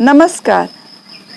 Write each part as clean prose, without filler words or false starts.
नमस्कार।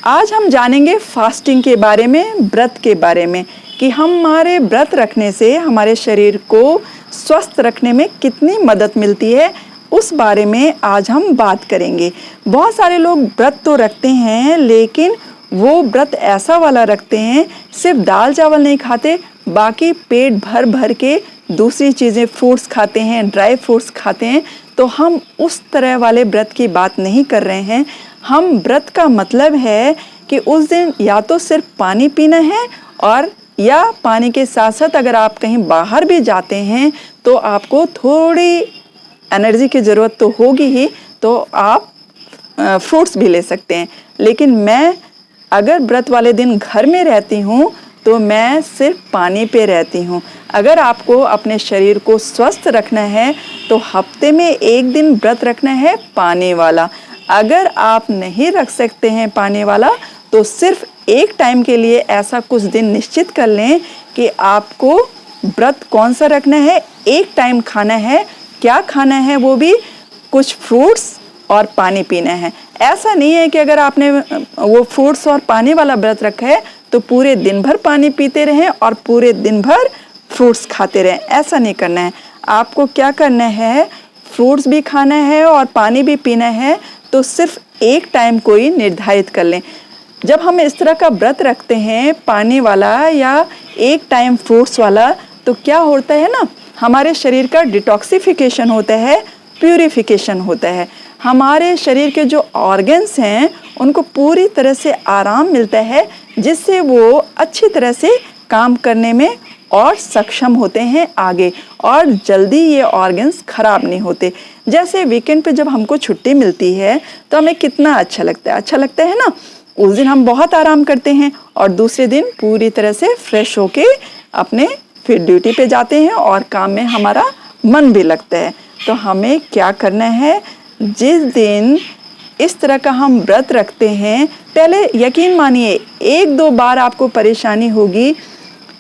आज हम जानेंगे फास्टिंग के बारे में, व्रत के बारे में कि हमारे व्रत रखने से हमारे शरीर को स्वस्थ रखने में कितनी मदद मिलती है, उस बारे में आज हम बात करेंगे। बहुत सारे लोग व्रत तो रखते हैं, लेकिन वो व्रत ऐसा वाला रखते हैं, सिर्फ दाल चावल नहीं खाते, बाकी पेट भर भर के दूसरी चीज़ें, फ्रूट्स खाते हैं, ड्राई फ्रूट्स खाते हैं। तो हम उस तरह वाले व्रत की बात नहीं कर रहे हैं। हम व्रत का मतलब है कि उस दिन या तो सिर्फ पानी पीना है, और या पानी के साथ साथ अगर आप कहीं बाहर भी जाते हैं तो आपको थोड़ी एनर्जी की ज़रूरत तो होगी ही, तो आप फ्रूट्स भी ले सकते हैं। लेकिन मैं अगर व्रत वाले दिन घर में रहती हूँ तो मैं सिर्फ पानी पे रहती हूँ। अगर आपको अपने शरीर को स्वस्थ रखना है तो हफ्ते में एक दिन व्रत रखना है पानी वाला। अगर आप नहीं रख सकते हैं पानी वाला तो सिर्फ एक टाइम के लिए ऐसा कुछ दिन निश्चित कर लें कि आपको व्रत कौन सा रखना है, एक टाइम खाना है। क्या खाना है, वो भी कुछ फ्रूट्स और पानी पीना है। ऐसा नहीं है कि अगर आपने वो फ्रूट्स और पानी वाला व्रत रखा है तो पूरे दिन भर पानी पीते रहें और पूरे दिन भर फ्रूट्स खाते रहें। ऐसा नहीं करना है। आपको क्या करना है, फ्रूट्स भी खाना है और पानी भी पीना है, तो सिर्फ एक टाइम कोई निर्धारित कर लें। जब हम इस तरह का व्रत रखते हैं, पानी वाला या एक टाइम फ्रूट्स वाला, तो क्या होता है ना, हमारे शरीर का डिटॉक्सिफिकेशन होता है, प्यूरिफिकेशन होता है। हमारे शरीर के जो ऑर्गन्स हैं उनको पूरी तरह से आराम मिलता है, जिससे वो अच्छी तरह से काम करने में और सक्षम होते हैं आगे, और जल्दी ये ऑर्गन्स ख़राब नहीं होते। जैसे वीकेंड पे जब हमको छुट्टी मिलती है तो हमें कितना अच्छा लगता है ना। उस दिन हम बहुत आराम करते हैं और दूसरे दिन पूरी तरह से फ्रेश होके अपने फिर ड्यूटी पे जाते हैं और काम में हमारा मन भी लगता है। तो हमें क्या करना है, जिस दिन इस तरह का हम व्रत रखते हैं, पहले यकीन मानिए 1-2 बार आपको परेशानी होगी।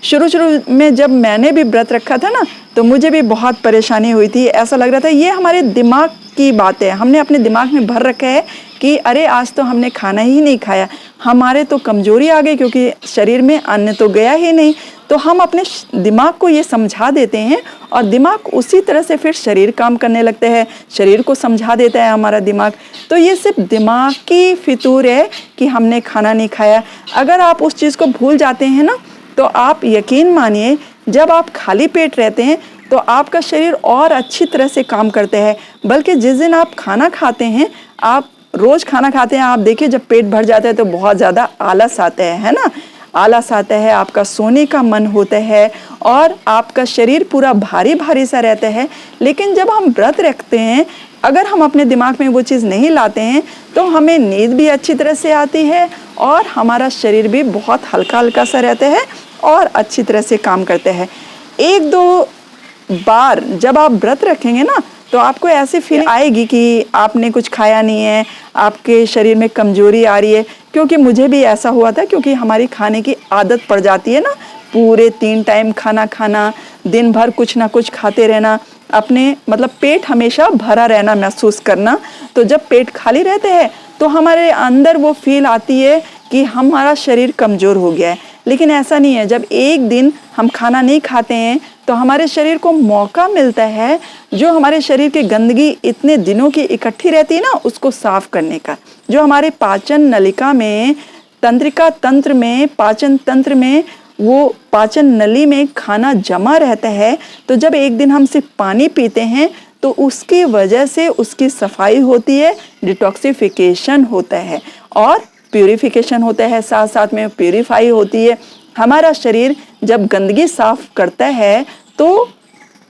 शुरू में जब मैंने भी व्रत रखा था ना, तो मुझे भी बहुत परेशानी हुई थी। ऐसा लग रहा था ये हमारे दिमाग की बात है, हमने अपने दिमाग में भर रखा है कि अरे आज तो हमने खाना ही नहीं खाया। हमारे तो कमजोरी आ गई क्योंकि शरीर में अन्न तो गया ही नहीं। तो हम अपने दिमाग को ये समझा देते हैं और दिमाग उसी तरह से फिर शरीर काम करने लगता है, शरीर को समझा देता है हमारा दिमाग। तो ये सिर्फ दिमाग की फितूर है कि हमने खाना नहीं खाया। अगर आप उस चीज़ को भूल जाते हैं ना, तो आप यकीन मानिए जब आप खाली पेट रहते हैं तो आपका शरीर और अच्छी तरह से काम करता है। बल्कि जिस दिन आप खाना खाते हैं, आप रोज़ खाना खाते हैं, आप देखिए जब पेट भर जाता है तो बहुत ज़्यादा आलस आता है ना। आलस आता है, आपका सोने का मन होता है और आपका शरीर पूरा भारी भारी सा रहता है। लेकिन जब हम व्रत रखते हैं, अगर हम अपने दिमाग में वो चीज़ नहीं लाते हैं तो हमें नींद भी अच्छी तरह से आती है और हमारा शरीर भी बहुत हल्का हल्का सा रहता है और अच्छी तरह से काम करता है। 1-2 बार जब आप व्रत रखेंगे ना, तो आपको ऐसी फीलिंग आएगी कि आपने कुछ खाया नहीं है, आपके शरीर में कमजोरी आ रही है। क्योंकि मुझे भी ऐसा हुआ था, क्योंकि हमारी खाने की आदत पड़ जाती है ना, पूरे 3 टाइम खाना खाना, दिन भर कुछ ना कुछ खाते रहना, अपने मतलब पेट हमेशा भरा रहना महसूस करना। तो जब पेट खाली रहते हैं तो हमारे अंदर वो फील आती है कि हमारा शरीर कमज़ोर हो गया है। लेकिन ऐसा नहीं है। जब एक दिन हम खाना नहीं खाते हैं तो हमारे शरीर को मौका मिलता है, जो हमारे शरीर की गंदगी इतने दिनों की इकट्ठी रहती है ना, उसको साफ करने का। जो हमारे पाचन नलिका में, तंत्रिका तंत्र में, पाचन तंत्र में, वो पाचन नली में खाना जमा रहता है। तो जब एक दिन हम सिर्फ पानी पीते हैं तो उसकी वजह से उसकी सफाई होती है, डिटॉक्सिफिकेशन होता है और प्यूरिफिकेशन होता है, साथ साथ में प्यूरिफाई होती है। हमारा शरीर जब गंदगी साफ करता है तो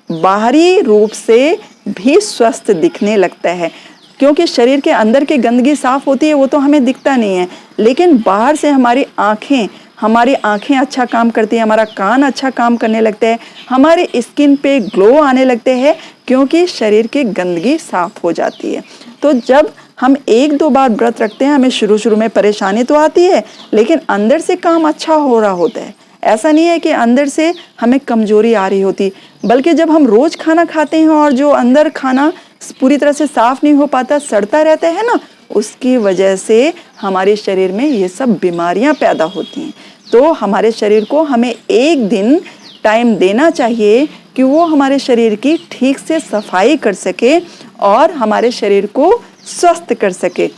बाहरी रूप से भी स्वस्थ दिखने लगता है, क्योंकि शरीर के अंदर की गंदगी साफ होती है, वो तो हमें दिखता नहीं है। लेकिन बाहर से हमारी आंखें अच्छा काम करती हैं, हमारा कान अच्छा काम करने लगता है, हमारे स्किन पे ग्लो आने लगते हैं, क्योंकि शरीर की गंदगी साफ हो जाती है। तो जब हम 1-2 बार व्रत रखते हैं, हमें शुरू में परेशानी तो आती है, लेकिन अंदर से काम अच्छा हो रहा होता है। ऐसा नहीं है कि अंदर से हमें कमजोरी आ रही होती, बल्कि जब हम रोज़ खाना खाते हैं और जो अंदर खाना पूरी तरह से साफ नहीं हो पाता, सड़ता रहता है ना, उसकी वजह से हमारे शरीर में ये सब बीमारियां पैदा होती हैं। तो हमारे शरीर को हमें एक दिन टाइम देना चाहिए कि वो हमारे शरीर की ठीक से सफाई कर सके और हमारे शरीर को स्वस्थ कर सके।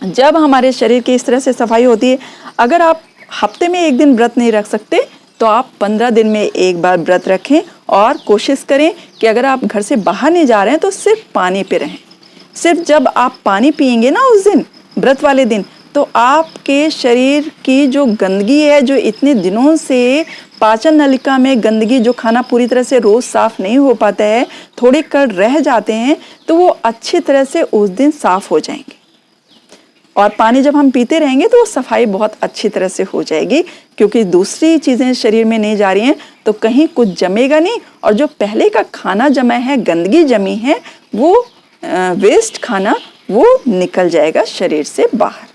जब हमारे शरीर की इस तरह से सफाई होती है, अगर आप हफ्ते में एक दिन व्रत नहीं रख सकते तो आप 15 दिन में एक बार व्रत रखें और कोशिश करें कि अगर आप घर से बाहर नहीं जा रहे हैं तो सिर्फ पानी पे रहें। सिर्फ जब आप पानी पिएंगे ना उस दिन, व्रत वाले दिन, तो आपके शरीर की जो गंदगी है, जो इतने दिनों से पाचन नलिका में गंदगी, जो खाना पूरी तरह से रोज साफ नहीं हो पाता है, थोड़े कण रह जाते हैं, तो वो अच्छी तरह से उस दिन साफ हो जाएंगे। और पानी जब हम पीते रहेंगे तो सफाई बहुत अच्छी तरह से हो जाएगी, क्योंकि दूसरी चीज़ें शरीर में नहीं जा रही हैं तो कहीं कुछ जमेगा नहीं, और जो पहले का खाना जमा है, गंदगी जमी है, वो वेस्ट खाना वो निकल जाएगा शरीर से बाहर।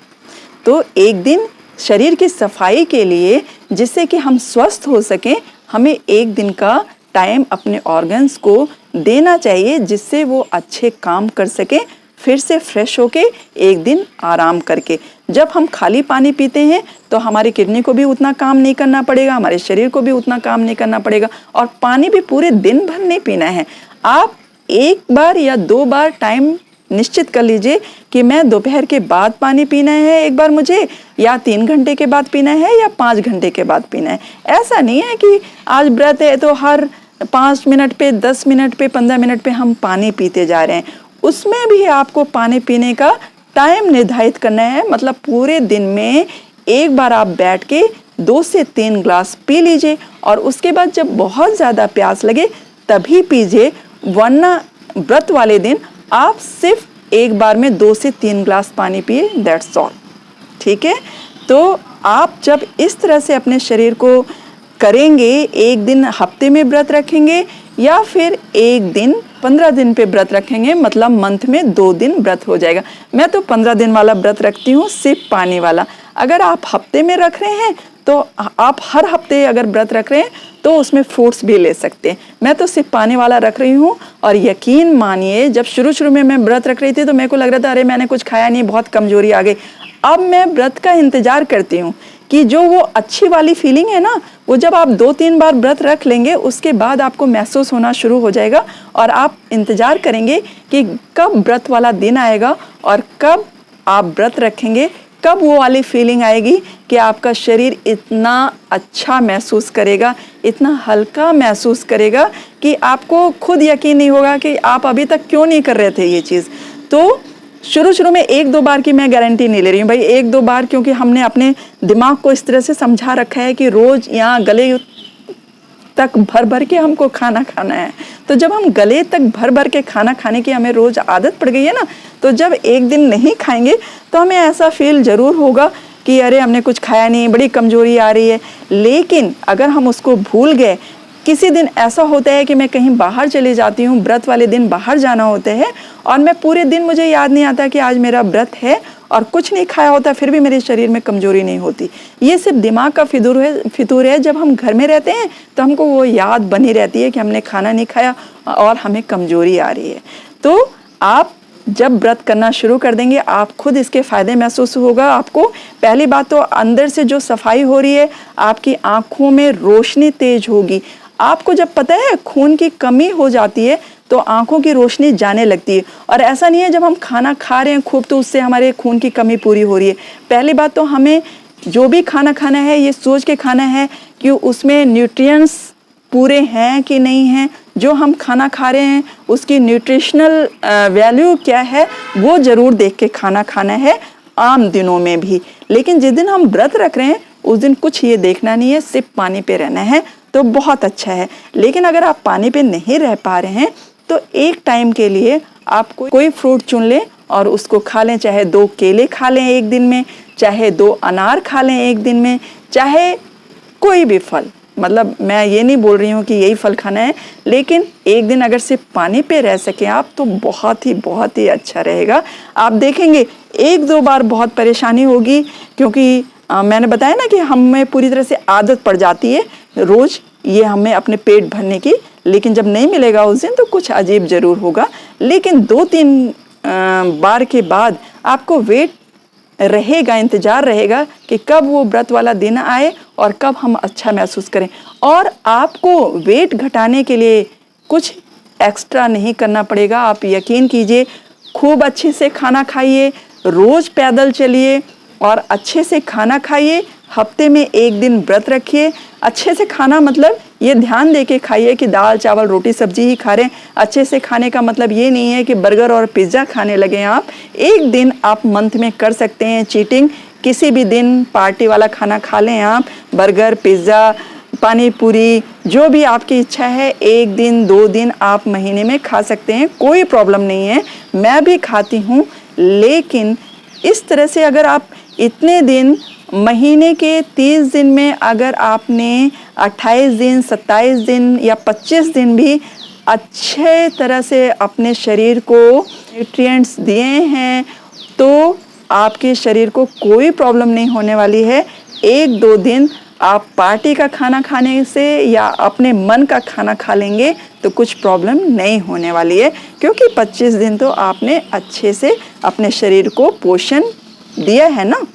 तो एक दिन शरीर की सफाई के लिए, जिससे कि हम स्वस्थ हो सकें, हमें एक दिन का टाइम अपने ऑर्गन्स को देना चाहिए, जिससे वो अच्छे काम कर सकें, फिर से फ्रेश होके एक दिन आराम करके। जब हम खाली पानी पीते हैं तो हमारी किडनी को भी उतना काम नहीं करना पड़ेगा, हमारे शरीर को भी उतना काम नहीं करना पड़ेगा, और पानी भी पूरे दिन भर नहीं पीना है। आप एक बार या 2 बार टाइम निश्चित कर लीजिए कि मैं दोपहर के बाद पानी पीना है एक बार मुझे, या 3 घंटे के बाद पीना है, या 5 घंटे के बाद पीना है। ऐसा नहीं है कि आज व्रत है तो हर 5 मिनट पे, 10 मिनट पे, 15 मिनट पे हम पानी पीते जा रहे हैं। उसमें भी आपको पानी पीने का टाइम निर्धारित करना है। मतलब पूरे दिन में एक बार आप बैठ के 2 से 3 ग्लास पी लीजिए, और उसके बाद जब बहुत ज़्यादा प्यास लगे तभी पीजिए, वरना व्रत वाले दिन आप सिर्फ एक बार में 2 से 3 ग्लास पानी पिए, दैट्स ऑल। ठीक है? तो आप जब इस तरह से अपने शरीर को करेंगे, एक दिन हफ्ते में व्रत रखेंगे या फिर एक दिन 15 दिन पे व्रत रखेंगे, मतलब मंथ में 2 दिन व्रत हो जाएगा। मैं तो 15 दिन वाला व्रत रखती हूँ, सिर्फ पानी वाला। अगर आप हफ्ते में रख रहे हैं तो आप हर हफ्ते अगर व्रत रख रहे हैं तो उसमें फ्रूट्स भी ले सकते हैं। मैं तो सिर्फ पानी वाला रख रही हूँ, और यकीन मानिए जब शुरू में मैं व्रत रख रही थी तो मेरे को लग रहा था अरे मैंने कुछ खाया नहीं, बहुत कमजोरी आ गई। अब मैं व्रत का इंतजार करती हूँ कि जो वो अच्छी वाली फीलिंग है ना, वो जब आप 2-3 बार व्रत रख लेंगे उसके बाद आपको महसूस होना शुरू हो जाएगा, और आप इंतजार करेंगे कि कब व्रत वाला दिन आएगा और कब आप व्रत रखेंगे, कब वो वाली फीलिंग आएगी कि आपका शरीर इतना अच्छा महसूस करेगा, इतना हल्का महसूस करेगा कि आपको खुद यकीन नहीं होगा कि आप अभी तक क्यों नहीं कर रहे थे ये चीज़। तो शुरू में 1-2 बार की मैं गारंटी नहीं ले रही हूँ भाई, 1-2 बार, क्योंकि हमने अपने दिमाग को इस तरह से समझा रखा है कि रोज यहाँ गले तक भर के हमको खाना खाना है। तो जब हम गले तक भर के खाना खाने की हमें रोज आदत पड़ गई है ना, तो जब एक दिन नहीं खाएंगे तो हमें ऐसा फील जरूर होगा कि अरे हमने कुछ खाया नहीं, बड़ी कमजोरी आ रही है। लेकिन अगर हम उसको भूल गए, किसी दिन ऐसा होता है कि मैं कहीं बाहर चले जाती हूँ, व्रत वाले दिन बाहर जाना होता है, और मैं पूरे दिन मुझे याद नहीं आता कि आज मेरा व्रत है, और कुछ नहीं खाया होता फिर भी मेरे शरीर में कमजोरी नहीं होती। ये सिर्फ दिमाग का फितूर है। जब हम घर में रहते हैं तो हमको वो याद बनी रहती है कि हमने खाना नहीं खाया और हमें कमजोरी आ रही है। तो आप जब व्रत करना शुरू कर देंगे, आप खुद इसके फायदे महसूस होगा आपको। पहली बात तो अंदर से जो सफाई हो रही है, आपकी आंखों में रोशनी तेज होगी। आपको जब पता है खून की कमी हो जाती है तो आंखों की रोशनी जाने लगती है, और ऐसा नहीं है जब हम खाना खा रहे हैं खूब तो उससे हमारे खून की कमी पूरी हो रही है। पहली बात तो हमें जो भी खाना खाना है ये सोच के खाना है कि उसमें न्यूट्रिएंट्स पूरे हैं कि नहीं हैं, जो हम खाना खा रहे हैं उसकी न्यूट्रिशनल वैल्यू क्या है वो ज़रूर देख के खाना खाना है, आम दिनों में भी। लेकिन जिस दिन हम व्रत रख रहे हैं उस दिन कुछ ये देखना नहीं है, सिर्फ पानी पे रहना है, तो बहुत अच्छा है। लेकिन अगर आप पानी पे नहीं रह पा रहे हैं तो एक टाइम के लिए आप कोई फ्रूट चुन लें और उसको खा लें। चाहे 2 केले खा लें एक दिन में, चाहे 2 अनार खा लें एक दिन में, चाहे कोई भी फल। मतलब मैं ये नहीं बोल रही हूँ कि यही फल खाना है, लेकिन एक दिन अगर सिर्फ पानी पे रह सकें आप तो बहुत ही अच्छा रहेगा। आप देखेंगे 1-2 बार बहुत परेशानी होगी, क्योंकि मैंने बताया ना कि हमें पूरी तरह से आदत पड़ जाती है रोज ये हमें अपने पेट भरने की, लेकिन जब नहीं मिलेगा उस दिन तो कुछ अजीब जरूर होगा। लेकिन 2-3 बार के बाद आपको वेट रहेगा, इंतज़ार रहेगा कि कब वो व्रत वाला दिन आए और कब हम अच्छा महसूस करें। और आपको वेट घटाने के लिए कुछ एक्स्ट्रा नहीं करना पड़ेगा। आप यकीन कीजिए, खूब अच्छे से खाना खाइए, रोज़ पैदल चलिए और अच्छे से खाना खाइए। हफ्ते में एक दिन व्रत रखिए। अच्छे से खाना मतलब ये ध्यान दे के खाइए कि दाल चावल रोटी सब्जी ही खा रहे हैं। अच्छे से खाने का मतलब ये नहीं है कि बर्गर और पिज़्ज़ा खाने लगे आप। एक दिन आप मंथ में कर सकते हैं चीटिंग, किसी भी दिन पार्टी वाला खाना खा लें आप, बर्गर पिज़्ज़ा पानी पूरी जो भी आपकी इच्छा है, एक दिन 2 दिन आप महीने में खा सकते हैं, कोई प्रॉब्लम नहीं है। मैं भी खाती हूँ, लेकिन इस तरह से अगर आप इतने दिन महीने के 30 दिन में अगर आपने 28 दिन 27 दिन या 25 दिन भी अच्छे तरह से अपने शरीर को न्यूट्रिएंट्स दिए हैं तो आपके शरीर को कोई प्रॉब्लम नहीं होने वाली है। 1-2 दिन आप पार्टी का खाना खाने से या अपने मन का खाना खा लेंगे तो कुछ प्रॉब्लम नहीं होने वाली है, क्योंकि 25 दिन तो आपने अच्छे से अपने शरीर को पोषण दिया है ना।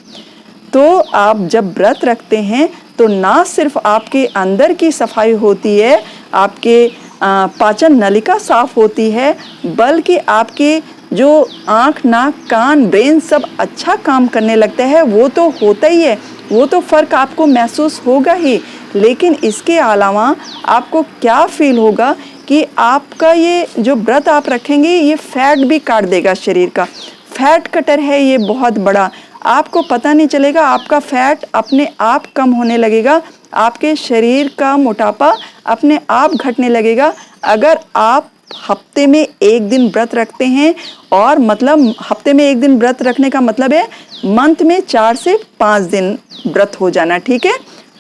तो आप जब व्रत रखते हैं तो ना सिर्फ आपके अंदर की सफाई होती है, आपके पाचन नलिका साफ होती है, बल्कि आपके जो आँख नाक कान ब्रेन सब अच्छा काम करने लगता है। वो तो होता ही है, वो तो फ़र्क आपको महसूस होगा ही, लेकिन इसके अलावा आपको क्या फील होगा कि आपका ये जो व्रत आप रखेंगे ये फैट भी काट देगा शरीर का। फैट कटर है ये बहुत बड़ा, आपको पता नहीं चलेगा, आपका फैट अपने आप कम होने लगेगा, आपके शरीर का मोटापा अपने आप घटने लगेगा। अगर आप हफ्ते में एक दिन व्रत रखते हैं, और मतलब हफ्ते में एक दिन व्रत रखने का मतलब है मंथ में 4 से 5 दिन व्रत हो जाना, ठीक है।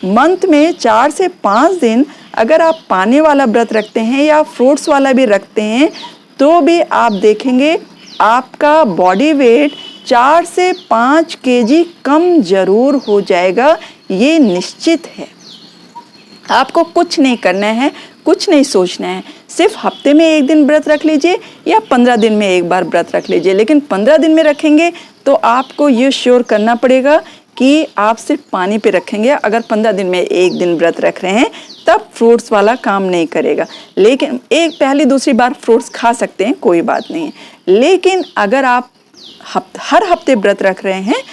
मंथ में 4 से 5 दिन अगर आप पानी वाला व्रत रखते हैं या फ्रूट्स वाला भी रखते हैं तो भी आप देखेंगे आपका बॉडी वेट 4 से 5 केजी कम जरूर हो जाएगा, ये निश्चित है। आपको कुछ नहीं करना है, कुछ नहीं सोचना है, सिर्फ हफ्ते में एक दिन व्रत रख लीजिए या 15 दिन में एक बार व्रत रख लीजिए। लेकिन 15 दिन में रखेंगे तो आपको ये श्योर करना पड़ेगा कि आप सिर्फ पानी पे रखेंगे। अगर 15 दिन में एक दिन व्रत रख रहे हैं तब फ्रूट्स वाला काम नहीं करेगा। लेकिन एक पहली दूसरी बार फ्रूट्स खा सकते हैं, कोई बात नहीं है। लेकिन अगर आप हर हफ्ते व्रत रख रहे हैं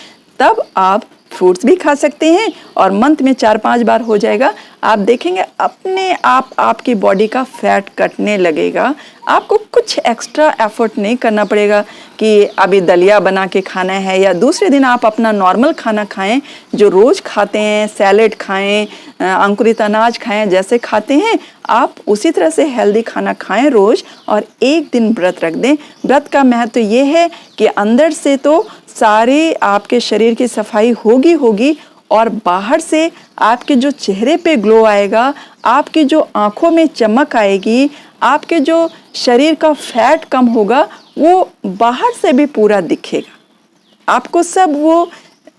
तब आप फ्रूट्स भी खा सकते हैं और मंथ में 4-5 बार हो जाएगा। आप देखेंगे अपने आप आपकी बॉडी का फैट कटने लगेगा। आपको कुछ एक्स्ट्रा एफर्ट नहीं करना पड़ेगा कि अभी दलिया बना के खाना है या दूसरे दिन आप अपना नॉर्मल खाना खाएं जो रोज़ खाते हैं, सैलेड खाएं, अंकुरित अनाज खाएं, जैसे खाते हैं आप उसी तरह से हेल्दी खाना खाएं रोज़, और एक दिन व्रत रख दें। व्रत का महत्व ये है कि अंदर से तो सारे आपके शरीर की सफाई होगी और बाहर से आपके जो चेहरे पे ग्लो आएगा, आपकी जो आँखों में चमक आएगी, आपके जो शरीर का फैट कम होगा, वो बाहर से भी पूरा दिखेगा। आपको सब वो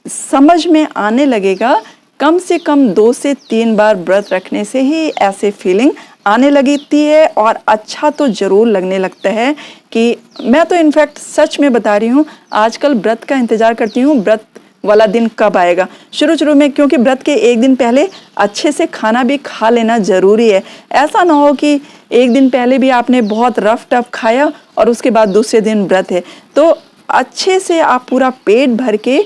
समझ में आने लगेगा। कम से कम 2 से 3 बार व्रत रखने से ही ऐसे फीलिंग आने लगती है और अच्छा तो ज़रूर लगने लगता है कि मैं तो इनफैक्ट सच में बता रही हूँ, आजकल व्रत का इंतज़ार करती हूँ व्रत वाला दिन कब आएगा। शुरू में क्योंकि व्रत के एक दिन पहले अच्छे से खाना भी खा लेना ज़रूरी है। ऐसा ना हो कि एक दिन पहले भी आपने बहुत रफ टफ खाया और उसके बाद दूसरे दिन व्रत है, तो अच्छे से आप पूरा पेट भर के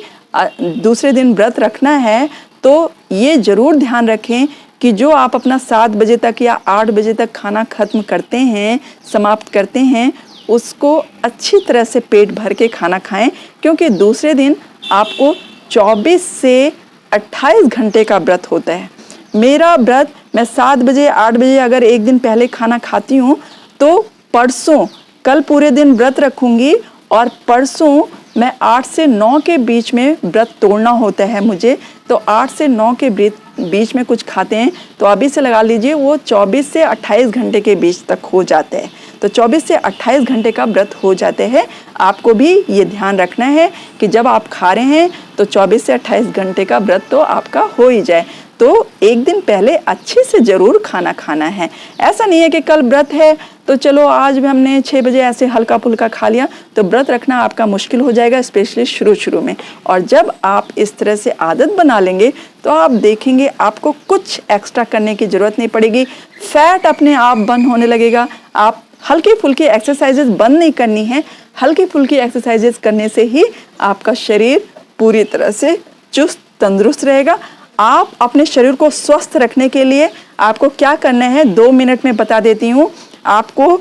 दूसरे दिन व्रत रखना है। तो ये ज़रूर ध्यान रखें कि जो आप अपना 7 बजे तक या 8 बजे तक खाना ख़त्म करते हैं, समाप्त करते हैं, उसको अच्छी तरह से पेट भर के खाना खाएं, क्योंकि दूसरे दिन आपको 24 से 28 घंटे का व्रत होता है। मेरा व्रत, मैं 7 बजे 8 बजे अगर एक दिन पहले खाना खाती हूँ तो परसों, कल पूरे दिन व्रत रखूँगी और परसों मैं 8 से 9 के बीच में व्रत तोड़ना होता है मुझे। तो 8 से 9 के बीच में कुछ खाते हैं तो अभी से लगा लीजिए वो 24 से 28 घंटे के बीच तक हो जाते हैं। तो 24 से 28 घंटे का व्रत हो जाते हैं। आपको भी ये ध्यान रखना है कि जब आप खा रहे हैं तो 24 से 28 घंटे का व्रत तो आपका हो ही जाए। तो एक दिन पहले अच्छे से ज़रूर खाना खाना है। ऐसा नहीं है कि कल व्रत है तो चलो आज भी हमने 6 बजे ऐसे हल्का फुल्का खा लिया, तो व्रत रखना आपका मुश्किल हो जाएगा, स्पेशली शुरू में। और जब आप इस तरह से आदत बना लेंगे तो आप देखेंगे आपको कुछ एक्स्ट्रा करने की ज़रूरत नहीं पड़ेगी। फैट अपने आप बंद होने लगेगा। आप हल्की फुल्की एक्सरसाइजेज बंद नहीं करनी है। हल्की फुल्की एक्सरसाइजेज करने से ही आपका शरीर पूरी तरह से चुस्त तंदुरुस्त रहेगा। आप अपने शरीर को स्वस्थ रखने के लिए आपको क्या करना है 2 मिनट में बता देती हूँ। आपको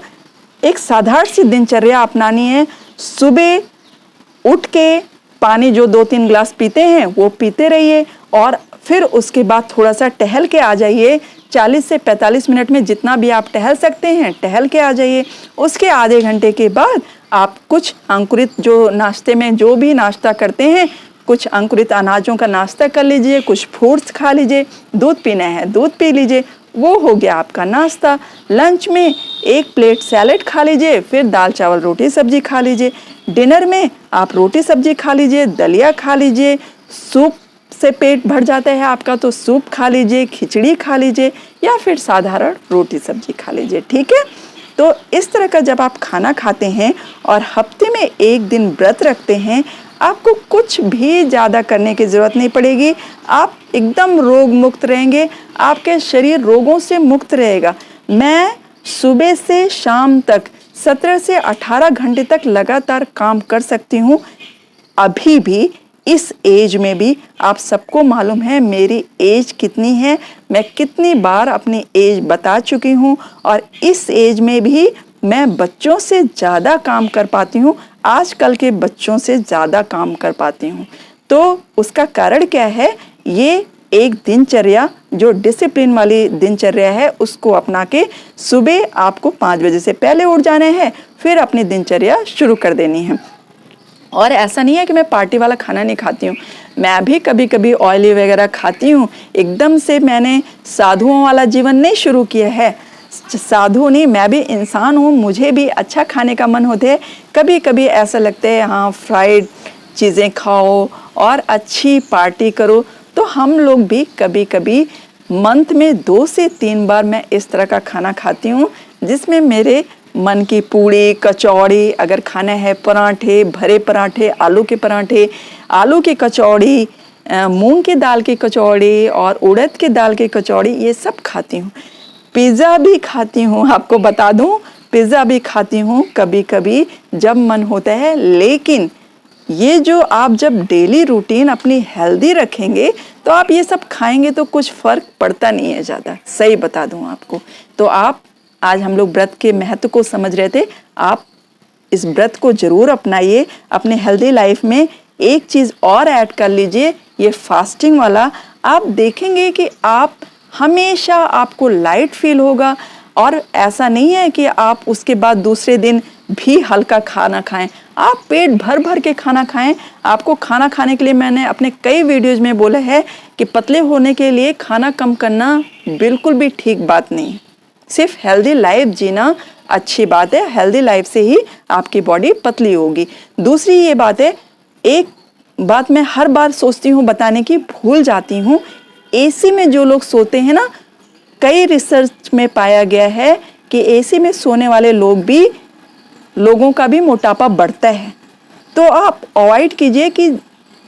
एक साधारण सी दिनचर्या अपनानी है। सुबह उठ के पानी जो 2-3 गिलास पीते हैं वो पीते रहिए और फिर उसके बाद थोड़ा सा टहल के आ जाइए। 40 से 45 मिनट में जितना भी आप टहल सकते हैं टहल के आ जाइए। उसके आधे घंटे के बाद आप कुछ अंकुरित जो नाश्ते में जो भी नाश्ता करते हैं, कुछ अंकुरित अनाजों का नाश्ता कर लीजिए, कुछ फ्रूट्स खा लीजिए। दूध पीना है दूध पी लीजिए, वो हो गया आपका नाश्ता। लंच में 1 प्लेट सैलेड खा लीजिए, फिर दाल चावल रोटी सब्जी खा लीजिए। डिनर में आप रोटी सब्जी खा लीजिए, दलिया खा लीजिए। सूप से पेट भर जाता है आपका तो सूप खा लीजिए, खिचड़ी खा लीजिए या फिर साधारण रोटी सब्जी खा लीजिए। ठीक है, तो इस तरह का जब आप खाना खाते हैं और हफ्ते में 1 दिन व्रत रखते हैं, आपको कुछ भी ज़्यादा करने की ज़रूरत नहीं पड़ेगी। आप एकदम रोग मुक्त रहेंगे, आपके शरीर रोगों से मुक्त रहेगा। मैं सुबह से शाम तक 17 से 18 घंटे तक लगातार काम कर सकती हूँ। अभी भी इस एज में भी आप सबको मालूम है मेरी एज कितनी है, मैं कितनी बार अपनी एज बता चुकी हूँ और इस एज में भी मैं बच्चों से ज़्यादा काम कर पाती हूँ। आजकल के बच्चों से ज़्यादा काम कर पाती हूँ। तो उसका कारण क्या है? ये एक दिनचर्या जो डिसिप्लिन वाली दिनचर्या है उसको अपना के सुबह आपको 5 बजे से पहले उठ जाना है, फिर अपनी दिनचर्या शुरू कर देनी है। और ऐसा नहीं है कि मैं पार्टी वाला खाना नहीं खाती हूँ, मैं भी कभी कभी ऑयली वगैरह खाती हूँ। एकदम से मैंने साधुओं वाला जीवन नहीं शुरू किया है। साधु नहीं, मैं भी इंसान हूँ, मुझे भी अच्छा खाने का मन होता है। कभी कभी ऐसा लगता है हाँ फ्राइड चीज़ें खाओ और अच्छी पार्टी करो, तो हम लोग भी कभी कभी मंथ में 2 से 3 बार मैं इस तरह का खाना खाती हूँ जिसमें मेरे मन की पूड़ी कचौड़ी अगर खाना है, पराठे, भरे पराठे, आलू के पराठे, आलू की कचौड़ी, मूंग की दाल की कचौड़ी और उड़द की दाल की कचौड़ी, ये सब खाती हूँ। पिज़्ज़ा भी खाती हूँ, आपको बता दूँ पिज़्ज़ा भी खाती हूँ कभी कभी जब मन होता है। लेकिन ये जो आप जब डेली रूटीन अपनी हेल्दी रखेंगे तो आप ये सब खाएंगे तो कुछ फ़र्क पड़ता नहीं है ज़्यादा, सही बता दूँ आपको। तो आप आज हम लोग व्रत के महत्व को समझ रहे थे, आप इस व्रत को ज़रूर अपनाइए अपने हेल्दी लाइफ में। एक चीज़ और ऐड कर लीजिए, ये फास्टिंग वाला। आप देखेंगे कि आप हमेशा आपको लाइट फील होगा और ऐसा नहीं है कि आप उसके बाद दूसरे दिन भी हल्का खाना खाएं। आप पेट भर भर के खाना खाएं। आपको खाना खाने के लिए मैंने अपने कई वीडियोज़ में बोला है कि पतले होने के लिए खाना कम करना बिल्कुल भी ठीक बात नहीं, सिर्फ हेल्दी लाइफ जीना अच्छी बात है। हेल्दी लाइफ से ही आपकी बॉडी पतली होगी। दूसरी ये बात है, एक बात मैं हर बार सोचती हूँ बताने की, भूल जाती हूँ। एसी में जो लोग सोते हैं ना, कई रिसर्च में पाया गया है कि एसी में सोने वाले लोगों का भी मोटापा बढ़ता है। तो आप अवॉइड कीजिए कि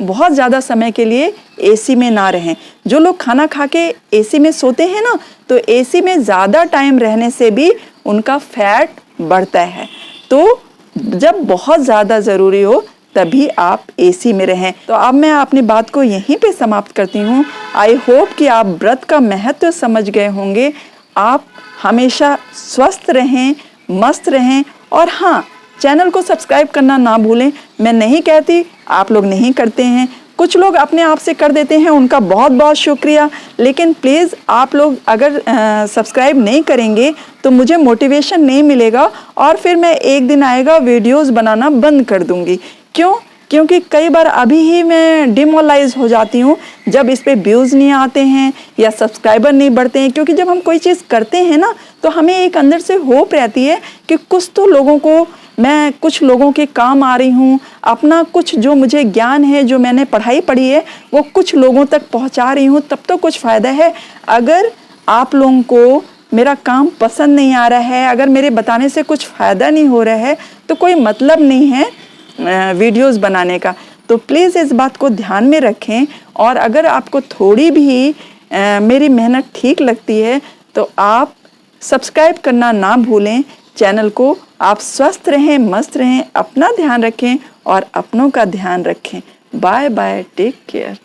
बहुत ज़्यादा समय के लिए एसी में ना रहें। जो लोग खाना खा के एसी में सोते हैं ना, तो एसी में ज़्यादा टाइम रहने से भी उनका फैट बढ़ता है। तो जब बहुत ज़्यादा ज़रूरी हो तभी आप एसी में रहें। तो अब मैं अपनी बात को यहीं पे समाप्त करती हूँ। आई होप कि आप व्रत का महत्व समझ गए होंगे। आप हमेशा स्वस्थ रहें, मस्त रहें और हाँ, चैनल को सब्सक्राइब करना ना भूलें। मैं नहीं कहती आप लोग नहीं करते हैं, कुछ लोग अपने आप से कर देते हैं, उनका बहुत बहुत शुक्रिया। लेकिन प्लीज़ आप लोग अगर सब्सक्राइब नहीं करेंगे तो मुझे मोटिवेशन नहीं मिलेगा और फिर मैं एक दिन आएगा वीडियोस बनाना बंद कर दूंगी। क्यों? क्योंकि कई बार अभी ही मैं डिमोरलाइज हो जाती हूँ जब इस पे व्यूज़ नहीं आते हैं या सब्सक्राइबर नहीं बढ़ते हैं। क्योंकि जब हम कोई चीज़ करते हैं ना तो हमें एक अंदर से होप रहती है कि कुछ तो लोगों को, मैं कुछ लोगों के काम आ रही हूँ, अपना कुछ जो मुझे ज्ञान है, जो मैंने पढ़ाई पढ़ी है, वो कुछ लोगों तक पहुँचा रही हूँ, तब तो कुछ फ़ायदा है। अगर आप लोगों को मेरा काम पसंद नहीं आ रहा है, अगर मेरे बताने से कुछ फ़ायदा नहीं हो रहा है, तो कोई मतलब नहीं है वीडियोस बनाने का। तो प्लीज़ इस बात को ध्यान में रखें। और अगर आपको थोड़ी भी मेरी मेहनत ठीक लगती है तो आप सब्सक्राइब करना ना भूलें चैनल को। आप स्वस्थ रहें, मस्त रहें, अपना ध्यान रखें और अपनों का ध्यान रखें। Bye bye, take care.